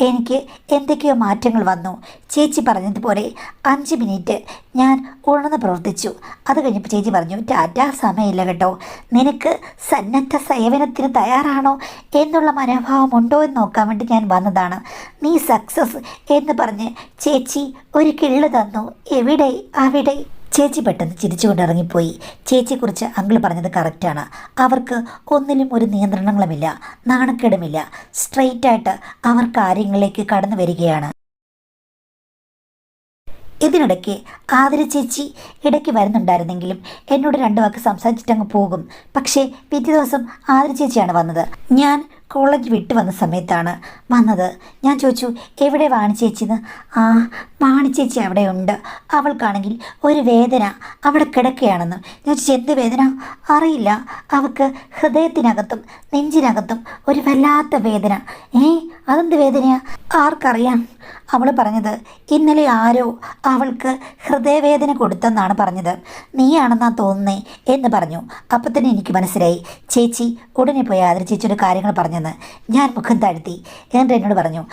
എനിക്ക് എന്തൊക്കെയോ മാറ്റങ്ങൾ വന്നു. ചേച്ചി പറഞ്ഞതുപോലെ 5 മിനിറ്റ് ഞാൻ ഉണർന്ന് പ്രവർത്തിച്ചു. അത് കഴിഞ്ഞപ്പോൾ ചേച്ചി പറഞ്ഞു, ടാറ്റ, സമയമില്ല കേട്ടോ, നിനക്ക് സന്നദ്ധ സേവനത്തിന് തയ്യാറാണോ എന്നുള്ള മനോഭാവം ഉണ്ടോ എന്ന് നോക്കാൻ വേണ്ടി ഞാൻ വന്നതാണ്. നീ സക്സസ് എന്ന് പറഞ്ഞ് ചേച്ചി ഒരു കിള്ളു തന്നു. എവിടെ അവിടെ? ചേച്ചി പെട്ടെന്ന് ചിരിച്ചുകൊണ്ട് ഇറങ്ങിപ്പോയി. ചേച്ചിയെക്കുറിച്ച് അങ്കിൾ പറഞ്ഞത് കറക്റ്റാണ്. അവർക്ക് ഒന്നിലും ഒരു നിയന്ത്രണങ്ങളുമില്ല, നാണക്കേടുമില്ല. സ്ട്രെയിറ്റായിട്ട് അവർ കാര്യങ്ങളിലേക്ക് കടന്നു വരികയാണ്. ഇതിനിടയ്ക്ക് ആതിര ചേച്ചി ഇടയ്ക്ക് വരുന്നുണ്ടായിരുന്നെങ്കിലും എന്നോട് 2 വാക്ക് സംസാരിച്ചിട്ടങ്ങ് പോകും. പക്ഷേ പിറ്റേ ദിവസം ആതിര ചേച്ചിയാണ് വന്നത്. ഞാൻ കോളേജ് വിട്ട് വന്ന സമയത്താണ് വന്നത്. ഞാൻ ചോദിച്ചു, എവിടെ വാണി ചേച്ചിന്ന്? ആ, വാണി ചേച്ചി അവിടെ ഉണ്ട്. അവൾക്കാണെങ്കിൽ ഒരു വേദന, അവിടെ കിടക്കുകയാണെന്ന്. ഞാൻ ചോദിച്ചു, എന്ത് വേദന? അറിയില്ല, അവൾക്ക് ഹൃദയത്തിനകത്തും നെഞ്ചിനകത്തും ഒരു വല്ലാത്ത വേദന. അതെന്ത് വേദനയാ? ആർക്കറിയാം? അവൾ പറഞ്ഞത് ഇന്നലെ ആരോ അവൾക്ക് ഹൃദയവേദന കൊടുത്തെന്നാണ് പറഞ്ഞത്. നീയാണെന്നാ തോന്നുന്നേ എന്ന് പറഞ്ഞു. അപ്പം തന്നെ എനിക്ക് മനസ്സിലായി ചേച്ചി ഉടനെ പോയി ആതിര ചേച്ചിയുടെ കാര്യങ്ങൾ പറഞ്ഞെന്ന്. ഞാൻ മുഖം താഴ്ത്തി. എന്നിട്ട് എന്നോട് പറഞ്ഞു,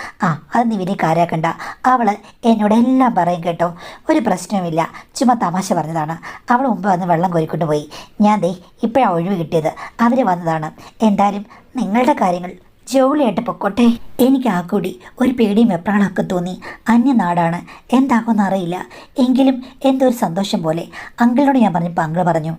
അത് നീ വലിയ കാര്യമാക്കണ്ട, അവൾ എന്നോട് എല്ലാം പറയും കേട്ടോ, ഒരു പ്രശ്നവുമില്ല, ചുമ്മാ തമാശ പറഞ്ഞതാണ്. അവൾ മുമ്പ് വന്ന് വെള്ളം കോരിക്കൊണ്ട് പോയി. ഞാൻ ഇപ്പോഴാണ് ഒഴിവ് കിട്ടിയത്, അവർ വന്നതാണ്. എന്തായാലും നിങ്ങളുടെ കാര്യങ്ങൾ ജോളിയായിട്ട് പൊക്കോട്ടെ. എനിക്ക് ആ കൂടി ഒരു പേടിയും വെപ്രാളമൊക്കെ തോന്നി. അന്യനാടാണ്, എന്താകുമെന്ന് അറിയില്ല. എങ്കിലും എന്തോ ഒരു സന്തോഷം പോലെ. അങ്കിളിനോട് ഞാൻ പറഞ്ഞപ്പോൾ അങ്കിൾ പറഞ്ഞു,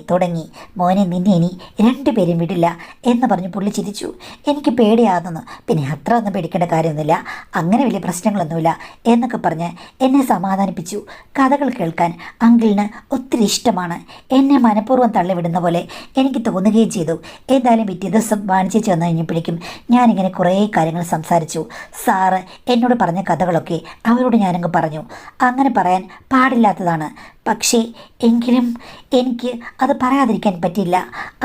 തുടങ്ങി മോനെ, നിന്നെ ഇനി 2 പേരും വിടില്ല എന്ന് പറഞ്ഞ് പുള്ളി ചിരിച്ചു. എനിക്ക് പേടിയാകുന്നു. പിന്നെ അത്ര ഒന്നും പേടിക്കേണ്ട കാര്യമൊന്നുമില്ല, അങ്ങനെ വലിയ പ്രശ്നങ്ങളൊന്നുമില്ല എന്നൊക്കെ പറഞ്ഞ് എന്നെ സമാധാനിപ്പിച്ചു. കഥകൾ കേൾക്കാൻ അങ്കിളിന് ഒത്തിരി ഇഷ്ടമാണ്. എന്നെ മനഃപൂർവ്വം തള്ളിവിടുന്ന പോലെ എനിക്ക് തോന്നുകയും ചെയ്തു. എന്തായാലും പിറ്റേ ദിവസം വാണിച്ചേച്ചി വന്നു കഴിഞ്ഞപ്പോഴേക്കും ഞാനിങ്ങനെ കുറേ കാര്യങ്ങൾ സംസാരിച്ചു. സാറ് എന്നോട് പറഞ്ഞ കഥകളൊക്കെ അവരോട് ഞാനങ്ങ് പറഞ്ഞു. അങ്ങനെ പറയാൻ പാടില്ലാത്തതാണ്, പക്ഷേ എങ്കിലും എനിക്ക് അത് പറയാതിരിക്കാൻ പറ്റില്ല.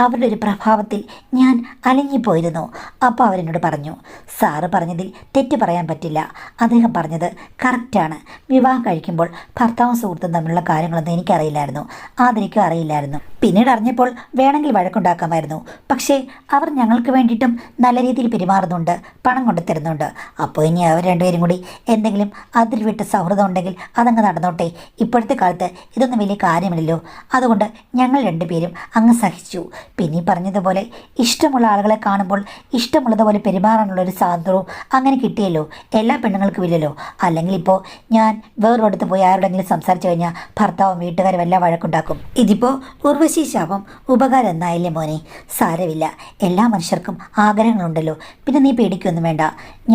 അവരുടെ ഒരു പ്രഭാവത്തിൽ ഞാൻ അലിഞ്ഞിപ്പോയിരുന്നു. അപ്പോൾ അവരെന്നോട് പറഞ്ഞു, സാറ് പറഞ്ഞതിൽ തെറ്റ് പറയാൻ പറ്റില്ല, അദ്ദേഹം പറഞ്ഞത് കറക്റ്റാണ്. വിവാഹം കഴിക്കുമ്പോൾ ഭർത്താവും സുഹൃത്തും തമ്മിലുള്ള കാര്യങ്ങളൊന്നും എനിക്കറിയില്ലായിരുന്നു, ആദരിക്കും അറിയില്ലായിരുന്നു. പിന്നീട് അറിഞ്ഞപ്പോൾ വേണമെങ്കിൽ വഴക്കുണ്ടാക്കാമായിരുന്നു. പക്ഷേ അവർ ഞങ്ങൾക്ക് വേണ്ടിയിട്ടും നല്ല രീതിയിൽ പെരുമാറുന്നുണ്ട്, പണം കൊണ്ടു തരുന്നുണ്ട്. അപ്പോൾ ഇനി അവർ 2 പേരും കൂടി എന്തെങ്കിലും അതിൽ വിട്ട് സൗഹൃദം ഉണ്ടെങ്കിൽ അതങ്ങ് നടന്നോട്ടെ. ഇപ്പോഴത്തെ കാലത്ത് ഇതൊന്നും വലിയ കാര്യമില്ലല്ലോ. അതുകൊണ്ട് ഞങ്ങൾ 2 പേരും അങ്ങ് സഹിച്ചു. പിന്നെ പറഞ്ഞതുപോലെ ഇഷ്ടമുള്ള ആളുകളെ കാണുമ്പോൾ ഇഷ്ടമുള്ളതുപോലെ പെരുമാറാനുള്ളൊരു സ്വാതന്ത്ര്യവും അങ്ങനെ കിട്ടിയല്ലോ. എല്ലാ പെണ്ണുങ്ങൾക്കും ഇല്ലല്ലോ. അല്ലെങ്കിൽ ഇപ്പോൾ ഞാൻ വേറൊരിടത്ത് പോയി ആരോടെങ്കിലും സംസാരിച്ചു കഴിഞ്ഞാൽ ഭർത്താവും വീട്ടുകാരും എല്ലാം വഴക്കുണ്ടാക്കും. ഇതിപ്പോൾ ഉർവശി ശാപം ഉപകാരം എന്നായില്ലേ മോനെ. സാരമില്ല, എല്ലാ മനുഷ്യർക്കും ആഗ്രഹങ്ങളുണ്ടല്ലോ. പിന്നെ നീ പേടിക്കൊന്നും വേണ്ട.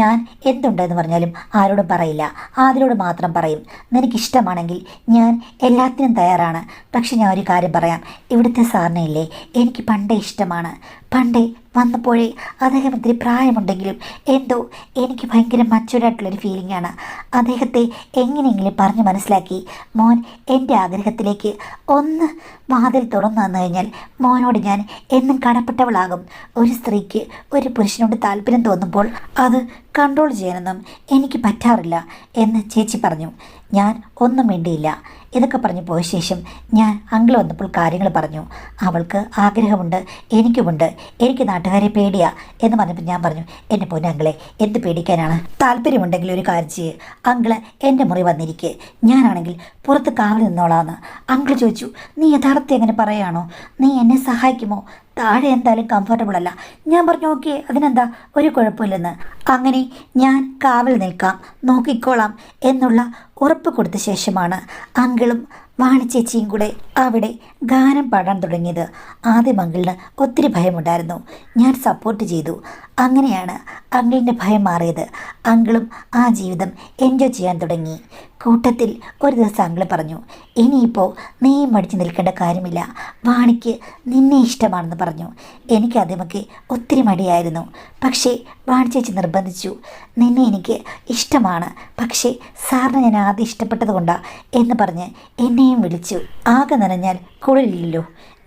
ഞാൻ എന്തുണ്ടെന്ന് പറഞ്ഞാലും ആരോടും പറയില്ല, ആതിരോട് മാത്രം പറയും. നിനക്കിഷ്ടമാണെങ്കിൽ ഞാൻ എല്ലാത്തിനും തയ്യാറാണ്. പക്ഷെ ഞാൻ ഒരു കാര്യം പറയാം, ഇവിടുത്തെ സാറിനെ ഇല്ലേ എനിക്ക് പണ്ടേ ഇഷ്ടമാണ്. പണ്ടേ വന്നപ്പോഴേ അദ്ദേഹം ഇത്തിരി പ്രായമുണ്ടെങ്കിലും എന്തോ എനിക്ക് ഭയങ്കര മച്ചുവറായിട്ടുള്ളൊരു ഫീലിംഗാണ്. അദ്ദേഹത്തെ എങ്ങനെയെങ്കിലും പറഞ്ഞ് മനസ്സിലാക്കി മോൻ എൻ്റെ ആഗ്രഹത്തിലേക്ക് ഒന്ന് വാതിൽ തുറന്നു തന്നു കഴിഞ്ഞാൽ മോനോട് ഞാൻ എന്നും കടപ്പെട്ടവളാകും. ഒരു സ്ത്രീക്ക് ഒരു പുരുഷനോട് താല്പര്യം തോന്നുമ്പോൾ അത് കൺട്രോൾ ചെയ്യാനൊന്നും എനിക്ക് പറ്റാറില്ല എന്ന് ചേച്ചി പറഞ്ഞു. ഞാൻ ഒന്നും വേണ്ടിയില്ല. ഇതൊക്കെ പറഞ്ഞു പോയ ശേഷം ഞാൻ അങ്കിൾ വന്നപ്പോൾ കാര്യങ്ങൾ പറഞ്ഞു. അവൾക്ക് ആഗ്രഹമുണ്ട്, എനിക്കുമുണ്ട്. എനിക്ക് നാട്ടുകാരെ പേടിയാ എന്ന് പറഞ്ഞപ്പോൾ ഞാൻ പറഞ്ഞു, എൻ്റെ പൊന്നെ അങ്കിളെ, എന്ത് പേടിക്കാനാണ്? താല്പര്യമുണ്ടെങ്കിൽ ഒരു കാര്യം ചെയ്യ്, അങ്കിള് എൻ്റെ മുറി വന്നിരിക്കെ, ഞാനാണെങ്കിൽ പുറത്ത് കാവൽ നിന്നോളാന്ന്. അങ്കിൾ ചോദിച്ചു, നീ യഥാർത്ഥം എങ്ങനെ പറയാണോ? നീ എന്നെ സഹായിക്കുമോ? താഴെ എന്തായാലും കംഫർട്ടബിൾ അല്ല. ഞാൻ പറഞ്ഞു, ഓക്കെ, അതിനെന്താ, ഒരു കുഴപ്പമില്ലെന്ന്. അങ്ങനെ ഞാൻ കാവൽ നിൽക്കാം, നോക്കിക്കോളാം എന്നുള്ള ഉറപ്പ് കൊടുത്ത ശേഷമാണ് അങ്കിളും വാണിച്ചേച്ചിയും കൂടെ അവിടെ ഗാനം പാടാൻ തുടങ്ങിയത്. ആദ്യം അങ്കിളിന് ഒത്തിരി ഭയമുണ്ടായിരുന്നു. ഞാൻ സപ്പോർട്ട് ചെയ്തു. അങ്ങനെയാണ് അങ്കിളിൻ്റെ ഭയം മാറിയത്. അങ്കിളും ആ ജീവിതം എൻജോയ് ചെയ്യാൻ തുടങ്ങി. കൂട്ടത്തിൽ ഒരു ദിവസം അങ്കിൾ പറഞ്ഞു, ഇനിയിപ്പോൾ നീ മടിച്ചു നിൽക്കേണ്ട കാര്യമില്ല, വാണിക്ക് നിന്നെ ഇഷ്ടമാണെന്ന് പറഞ്ഞു. എനിക്കതിമൊക്കെ ഒത്തിരി മടിയായിരുന്നു. പക്ഷേ വാണിച്ചേച്ചി നിർബന്ധിച്ചു, നിന്നെ എനിക്ക് ഇഷ്ടമാണ്, പക്ഷേ സാറിന് ഞാൻ ആദ്യം ഇഷ്ടപ്പെട്ടത് കൊണ്ടാണ് എന്ന് പറഞ്ഞ് എന്നെയും വിളിച്ചു. ആകെ നനഞ്ഞാൽ കുളിരില്ലല്ലോ.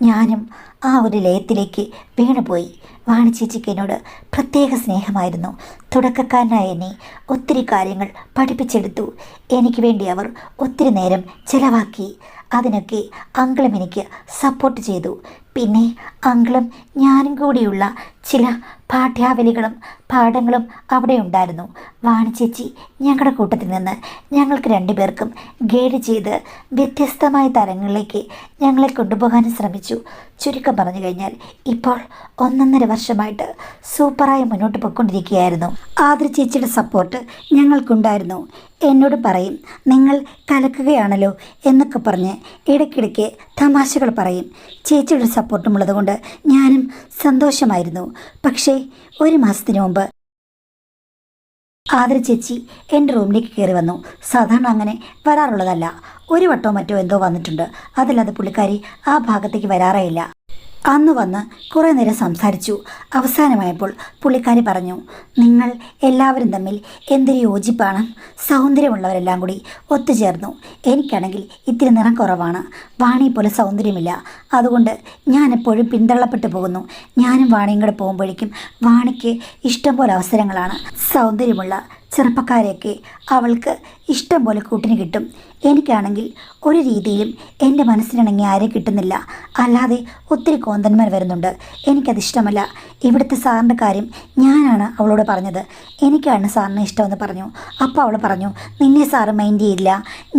ഞാനും ആ ഒരു ലയത്തിലേക്ക് വീണുപോയി. വാണി ചേച്ചിക്ക് എന്നോട് പ്രത്യേക സ്നേഹമായിരുന്നു. തുടക്കക്കാരനായ എന്നെ ഒത്തിരി കാര്യങ്ങൾ പഠിപ്പിച്ചെടുത്തു. എനിക്ക് വേണ്ടി അവർ ഒത്തിരി നേരം ചെലവാക്കി. അതിനൊക്കെ അങ്കിളും എനിക്ക് സപ്പോർട്ട് ചെയ്തു. പിന്നെ അങ്കിളും ഞാനും കൂടിയുള്ള ചില പാഠ്യാവലികളും പാഠങ്ങളും അവിടെ ഉണ്ടായിരുന്നു. വാണി ചേച്ചി ഞങ്ങളുടെ കൂട്ടത്തിൽ നിന്ന് ഞങ്ങൾക്ക് രണ്ടുപേർക്കും ഗൈഡ് ചെയ്ത് വ്യത്യസ്തമായ തരങ്ങളിലേക്ക് ഞങ്ങളെ കൊണ്ടുപോകാൻ ശ്രമിച്ചു. ചുരുക്കം പറഞ്ഞു കഴിഞ്ഞാൽ ഇപ്പോൾ 1.5 വർഷമായിട്ട് സൂപ്പറായി മുന്നോട്ട് പോയിക്കൊണ്ടിരിക്കുകയായിരുന്നു. ആതിര ചേച്ചിയുടെ സപ്പോർട്ട് ഞങ്ങൾക്കുണ്ടായിരുന്നു. എന്നോട് പറയും, നിങ്ങൾ കലക്കുകയാണല്ലോ എന്നൊക്കെ പറഞ്ഞ് ഇടയ്ക്കിടയ്ക്ക് തമാശകൾ പറയും. ചേച്ചിയുടെ സപ്പോർട്ടും ഉള്ളതുകൊണ്ട് ഞാനും സന്തോഷമായിരുന്നു. പക്ഷേ 1 മാസത്തിന് മുമ്പ് ആതിര ചേച്ചി എൻ്റെ റൂമിലേക്ക് കയറി വന്നു. സാധാരണ അങ്ങനെ വരാറുള്ളതല്ല. ഒരു വട്ടമോ മറ്റോ എന്തോ വന്നിട്ടുണ്ട്. അതല്ലാതെ പുള്ളിക്കാരി ആ ഭാഗത്തേക്ക് വരാറേ ഇല്ല. അന്ന് വന്ന് കുറേ നേരം സംസാരിച്ചു. അവസാനമായപ്പോൾ പുള്ളിക്കാരി പറഞ്ഞു, നിങ്ങൾ എല്ലാവരും തമ്മിൽ എന്തൊരു യോജിപ്പാണ്. സൗന്ദര്യമുള്ളവരെല്ലാം കൂടി ഒത്തുചേർന്നു. എനിക്കാണെങ്കിൽ ഇത്തിരി നിറം കുറവാണ്. വാണിയെ പോലെ സൗന്ദര്യമില്ല. അതുകൊണ്ട് ഞാനെപ്പോഴും പിന്തള്ളപ്പെട്ടു പോകുന്നു. ഞാനും വാണിയും കൂടെ പോകുമ്പോഴേക്കും വാണിക്ക് ഇഷ്ടം പോലെ അവസരങ്ങളാണ്. സൗന്ദര്യമുള്ള ചെറുപ്പക്കാരെയൊക്കെ അവൾക്ക് ഇഷ്ടം പോലെ കൂട്ടിന് കിട്ടും. എനിക്കാണെങ്കിൽ ഒരു രീതിയിലും എൻ്റെ മനസ്സിനിണങ്ങി ആരെ കിട്ടുന്നില്ല. അല്ലാതെ ഒത്തിരി കോന്തന്മാർ വരുന്നുണ്ട്. എനിക്കതിഷ്ടമല്ല. ഇവിടുത്തെ സാറിൻ്റെ കാര്യം ഞാനാണ് അവളോട് പറഞ്ഞത്. എനിക്കാണ് സാറിനെ ഇഷ്ടമെന്ന് പറഞ്ഞു. അപ്പോൾ അവൾ പറഞ്ഞു, നിന്നെ സാറ് മൈൻഡ് ചെയ്യില്ല,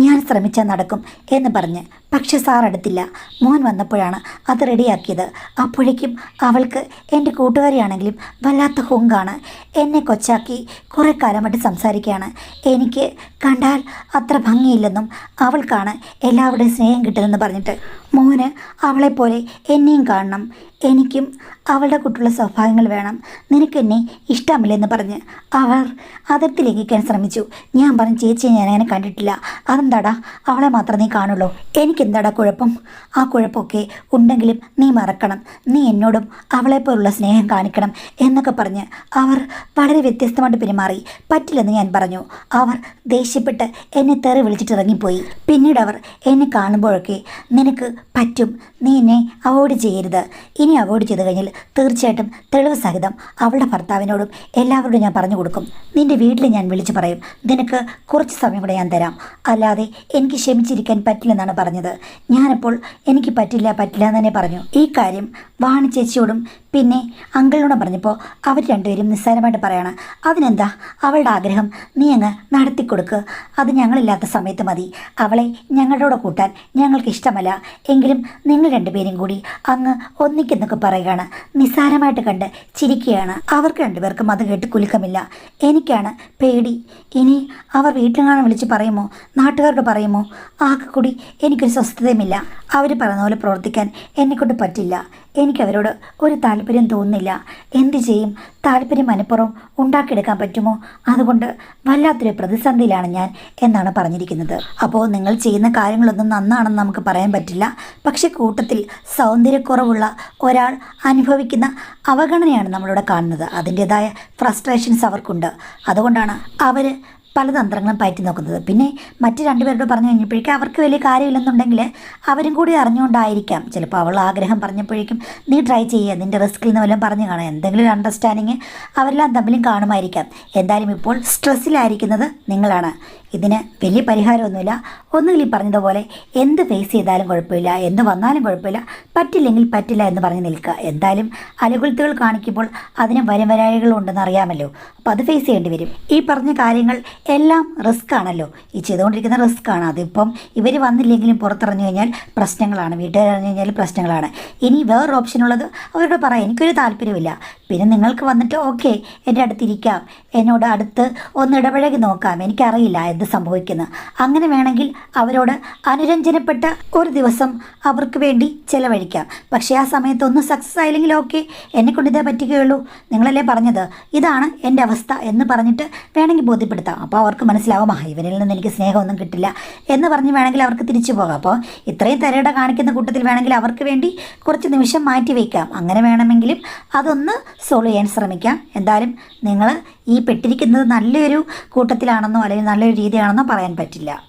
ഞാൻ ശ്രമിച്ചാൽ നടക്കും എന്ന് പറഞ്ഞ്. പക്ഷെ സാർ അടുത്തില്ല. മോൻ വന്നപ്പോഴാണ് അത് റെഡിയാക്കിയത്. അപ്പോഴേക്കും അവൾക്ക് എൻ്റെ കൂട്ടുകാരിയാണെങ്കിലും വല്ലാത്ത ഹുങ്കാണ്. എന്നെ കൊച്ചാക്കി കുറേ കാലമായിട്ട് സംസാരിക്കുകയാണ്. എനിക്ക് കണ്ടാൽ അത്ര ഭംഗിയില്ലെന്നും അവൾക്കാണ് എല്ലാവരുടെയും സ്നേഹം കിട്ടുന്നതെന്ന് പറഞ്ഞിട്ട്. മോന് അവളെപ്പോലെ എന്നെയും കാണണം, എനിക്കും അവളുടെ കുട്ടിയുള്ള സ്വഭാവങ്ങൾ വേണം, നിനക്കെന്നെ ഇഷ്ടമില്ലെന്ന് പറഞ്ഞ് അവർ അതിർത്തി ലംഘിക്കാൻ ശ്രമിച്ചു. ഞാൻ പറഞ്ഞു, ചേച്ചിയെ ഞാൻ അങ്ങനെ കണ്ടിട്ടില്ല. അതെന്താടാ അവളെ മാത്രം നീ കാണുള്ളൂ? എനിക്കെന്താടാ കുഴപ്പം? ആ കുഴപ്പമൊക്കെ ഉണ്ടെങ്കിലും നീ മറക്കണം. നീ എന്നോടും അവളെപ്പോലുള്ള സ്നേഹം കാണിക്കണം എന്നൊക്കെ പറഞ്ഞ് അവർ വളരെ വ്യത്യസ്തമായിട്ട് പെരുമാറി. പറ്റില്ലെന്ന് ഞാൻ പറഞ്ഞു. അവർ ദേഷ്യപ്പെട്ട് എന്നെ തെറി വിളിച്ചിട്ട് ഇറങ്ങിപ്പോയി. പിന്നീട് അവർ എന്നെ കാണുമ്പോഴൊക്കെ, നിനക്ക് പറ്റും, നീ എന്നെ അവോയ്ഡ് ചെയ്യരുത്. ഇനി അവോയ്ഡ് ചെയ്ത് കഴിഞ്ഞാൽ തീർച്ചയായിട്ടും തെളിവ് സഹിതം അവളുടെ ഭർത്താവിനോടും എല്ലാവരോടും ഞാൻ പറഞ്ഞു കൊടുക്കും. നിൻ്റെ വീട്ടിൽ ഞാൻ വിളിച്ചു പറയും. നിനക്ക് കുറച്ച് സമയം കൂടെ ഞാൻ തരാം. അല്ലാതെ എനിക്ക് ക്ഷമിച്ചിരിക്കാൻ പറ്റില്ലെന്നാണ് പറഞ്ഞത്. ഞാനപ്പോൾ എനിക്ക് പറ്റില്ല എന്ന് തന്നെ പറഞ്ഞു. ഈ കാര്യം വാണി ചേച്ചിയോടും പിന്നെ അങ്കിളിനോടും പറഞ്ഞപ്പോൾ അവർ രണ്ടുപേരും നിസ്സാരമായിട്ട് പറയാണ്, അതിനെന്താ അവളുടെ ആഗ്രഹം നീ അങ്ങ് നടത്തിക്കൊടുക്ക്. അത് ഞങ്ങളില്ലാത്ത സമയത്ത് മതി. അവളെ ഞങ്ങളുടെ കൂട്ടാൻ ഞങ്ങൾക്ക് ഇഷ്ടമല്ല. എങ്കിലും നിങ്ങൾ രണ്ടുപേരും കൂടി അങ്ങ് ഒന്നിക്കെന്നൊക്കെ പറയുകയാണ്. നിസ്സാരമായിട്ട് കണ്ട് ചിരിക്കുകയാണ്. അവർക്ക് രണ്ടുപേർക്കും അത് കേട്ട് കുലുക്കമില്ല. എനിക്കാണ് പേടി. ഇനി അവർ വീട്ടിലെങ്ങാനും വിളിച്ച് പറയുമോ, നാട്ടുകാരോട് പറയുമോ? ആകെ കൂടി എനിക്കൊരു സ്വസ്ഥതയുമില്ല. അവർ പറയുന്ന പോലെ പ്രവർത്തിക്കാൻ എന്നെക്കൊണ്ട് പറ്റില്ല. എനിക്കവരോട് ഒരു താല്പര്യം തോന്നുന്നില്ല. എന്തു ചെയ്യും? താല്പര്യം മനഃപൂർവ്വം ഉണ്ടാക്കിയെടുക്കാൻ പറ്റുമോ? അതുകൊണ്ട് വല്ലാത്തൊരു പ്രതിസന്ധിയിലാണ് ഞാൻ എന്നാണ് പറഞ്ഞിരിക്കുന്നത്. അപ്പോൾ നിങ്ങൾ ചെയ്യുന്ന കാര്യങ്ങളൊന്നും നന്നാണെന്ന് നമുക്ക് പറയാൻ പറ്റില്ല. പക്ഷെ കൂട്ടത്തിൽ സൗന്ദര്യക്കുറവുള്ള ഒരാൾ അനുഭവിക്കുന്ന അവഗണനയാണ് നമ്മളിവിടെ കാണുന്നത്. അതിൻ്റേതായ ഫ്രസ്ട്രേഷൻസ് അവർക്കുണ്ട്. അതുകൊണ്ടാണ് അവർ പല തന്ത്രങ്ങളും പയറ്റി നോക്കുന്നത്. പിന്നെ മറ്റ് രണ്ടുപേരോട് പറഞ്ഞു കഴിഞ്ഞപ്പോഴേക്കും അവർക്ക് വലിയ കാര്യമില്ലെന്നുണ്ടെങ്കിൽ അവരും കൂടി അറിഞ്ഞുകൊണ്ടായിരിക്കാം. ചിലപ്പോൾ അവൾ ആഗ്രഹം പറഞ്ഞപ്പോഴേക്കും നീ ട്രൈ ചെയ്യുക, നിൻ്റെ റിസ്കിൽ നിന്ന് വല്ലതും പറഞ്ഞു കാണാം, എന്തെങ്കിലും ഒരു അണ്ടർസ്റ്റാൻഡിങ് അവരെല്ലാം തമ്മിലും കാണുമായിരിക്കാം. എന്തായാലും ഇപ്പോൾ സ്ട്രെസ്സിലായിരിക്കുന്നത് നിങ്ങളാണ്. ഇതിന് വലിയ പരിഹാരമൊന്നുമില്ല. ഒന്നുകിൽ ഈ പറഞ്ഞതുപോലെ എന്ത് ഫേസ് ചെയ്താലും കുഴപ്പമില്ല, എന്ത് വന്നാലും കുഴപ്പമില്ല, പറ്റില്ലെങ്കിൽ പറ്റില്ല എന്ന് പറഞ്ഞ് നിൽക്കുക. എന്തായാലും അലകുലത്തുകൾ കാണിക്കുമ്പോൾ അതിന് വരവരാഴികളുണ്ടെന്ന് അറിയാമല്ലോ. അപ്പോൾ അത് ഫേസ് ചെയ്യേണ്ടി വരും. ഈ പറഞ്ഞ കാര്യങ്ങൾ എല്ലാം റിസ്ക് ആണല്ലോ. ഈ ചെയ്തുകൊണ്ടിരിക്കുന്ന റിസ്ക് ആണ്. അതിപ്പം ഇവർ വന്നില്ലെങ്കിലും പുറത്തിറങ്ങി കഴിഞ്ഞാൽ പ്രശ്നങ്ങളാണ്, വീട്ടുകാർ അറിഞ്ഞു കഴിഞ്ഞാൽ പ്രശ്നങ്ങളാണ്. ഇനി വേറൊരു ഓപ്ഷൻ ഉള്ളത് അവരോട് പറയാം, എനിക്കൊരു താല്പര്യമില്ല. പിന്നെ നിങ്ങൾക്ക് വന്നിട്ട് ഓക്കെ എൻ്റെ അടുത്തിരിക്കാം, എന്നോട് അടുത്ത് ഒന്ന് ഇടപഴകി നോക്കാം, എനിക്കറിയില്ല എന്ത് സംഭവിക്കുന്നു. അങ്ങനെ വേണമെങ്കിൽ അവരോട് അനുരഞ്ജനപ്പെട്ട ഒരു ദിവസം അവർക്ക് വേണ്ടി ചിലവഴിക്കാം. പക്ഷേ ആ സമയത്ത് ഒന്നും സക്സസ് ആയില്ലെങ്കിൽ ഓക്കെ, എന്നെക്കൊണ്ട് ഇതേ പറ്റുകയുള്ളൂ, നിങ്ങളല്ലേ പറഞ്ഞത്, ഇതാണ് എൻ്റെ അവസ്ഥ എന്ന് പറഞ്ഞിട്ട് വേണമെങ്കിൽ ബോധ്യപ്പെടുത്താം. അപ്പോൾ അവർക്ക് മനസ്സിലാവും, ഇവരിൽ നിന്ന് എനിക്ക് സ്നേഹമൊന്നും കിട്ടില്ല എന്ന് പറഞ്ഞ് വേണമെങ്കിൽ അവർക്ക് തിരിച്ചു പോകാം. അപ്പോൾ ഇത്രയും തരയുടെ കാണിക്കുന്ന കൂട്ടത്തിൽ വേണമെങ്കിൽ അവർക്ക് വേണ്ടി കുറച്ച് നിമിഷം മാറ്റി വയ്ക്കാം. അങ്ങനെ വേണമെങ്കിലും അതൊന്ന് സോൾവ് ചെയ്യാൻ ശ്രമിക്കാം. എന്തായാലും നിങ്ങൾ ഈ പെട്ടിരിക്കുന്നത് നല്ലൊരു കൂട്ടത്തിലാണെന്നോ അല്ലെങ്കിൽ നല്ലൊരു രീതിയാണെന്നോ പറയാൻ പറ്റില്ല.